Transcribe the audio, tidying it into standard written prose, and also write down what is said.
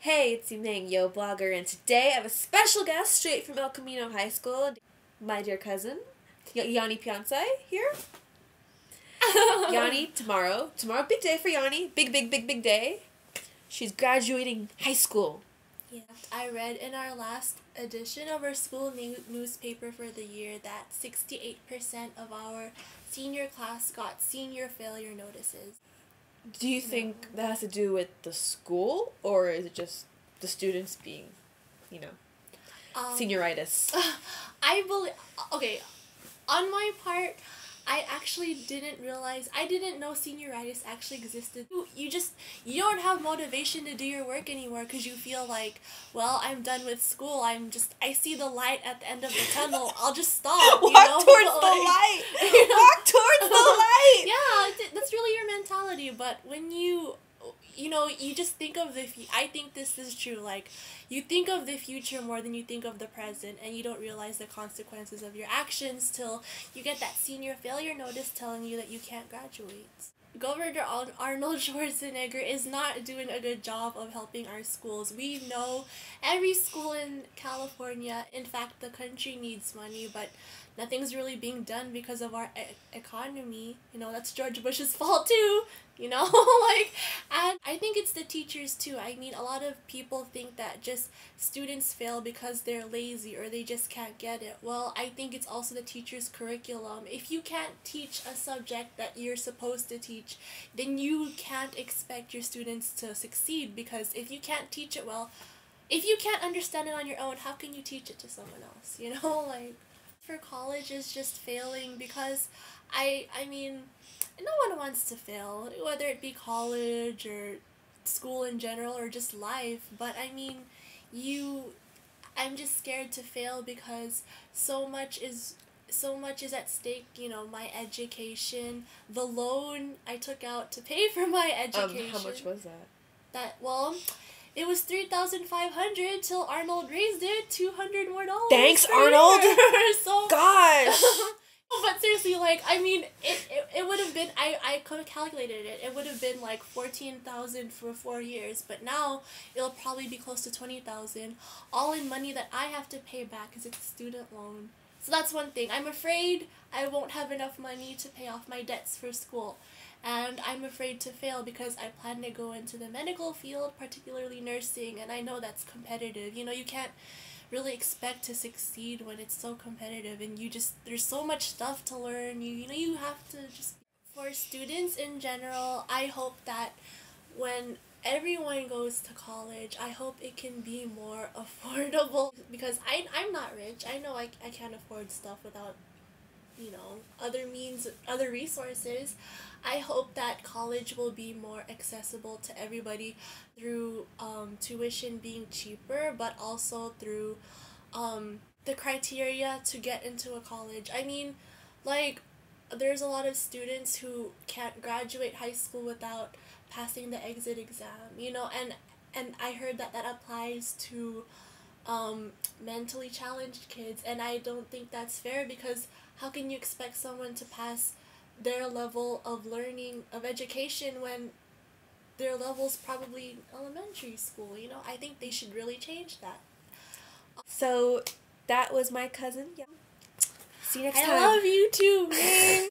Hey, it's Yumeng, Yo Blogger, and today I have a special guest straight from El Camino High School, my dear cousin, Yanni Piancé, here. Yanni, tomorrow, big day for Yanni, big day. She's graduating high school. Yeah, I read in our last edition of our school newspaper for the year that 68% of our senior class got senior failure notices. Do you think that has to do with the school, or is it just the students being, senioritis? I believe, okay, on my part, I actually didn't know senioritis actually existed. You don't have motivation to do your work anymore because you feel like, well, I'm done with school. I see the light at the end of the tunnel. I'll just stop. Walk towards the light. Walk towards the light. Yeah, that's really your mentality. But when you just think of I think this is true, like, you think of the future more than you think of the present, and you don't realize the consequences of your actions till you get that senior failure notice telling you that you can't graduate. Governor Arnold Schwarzenegger is not doing a good job of helping our schools. We know every school in California, in fact the country, needs money, but nothing's really being done because of our economy. That's George Bush's fault too, and I think it's the teachers too. I mean, a lot of people think that just students fail because they're lazy or they just can't get it. Well, I think it's also the teacher's curriculum. If you can't teach a subject that you're supposed to teach, then you can't expect your students to succeed, because if you can't teach it well, if you can't understand it on your own, how can you teach it to someone else, For college is just failing, because I mean, no one wants to fail, whether it be college or school in general or just life, but I mean, I'm just scared to fail because so much is at stake, my education, the loan I took out to pay for my education. How much was that? It was $3,500 till Arnold raised it $200 more. Thanks, Arnold. So gosh. But seriously, it would have been, I calculated it. It would have been like $14,000 for 4 years, but now it'll probably be close to $20,000, all in money that I have to pay back because it's a student loan. So that's one thing. I'm afraid I won't have enough money to pay off my debts for school. And I'm afraid to fail because I plan to go into the medical field, particularly nursing, and I know that's competitive. You can't really expect to succeed when it's so competitive, and there's so much stuff to learn. You have to just, for students in general, I hope that when everyone goes to college, I hope it can be more affordable, because I'm not rich. I know I can't afford stuff without other resources. I hope that college will be more accessible to everybody through tuition being cheaper, but also through the criteria to get into a college. I mean, there's a lot of students who can't graduate high school without passing the exit exam, and I heard that applies to mentally challenged kids, and I don't think that's fair, because how can you expect someone to pass their level of learning, of education, when their level's probably elementary school? I think they should really change that. So that was my cousin. Yeah. See you next time. I love you too, man.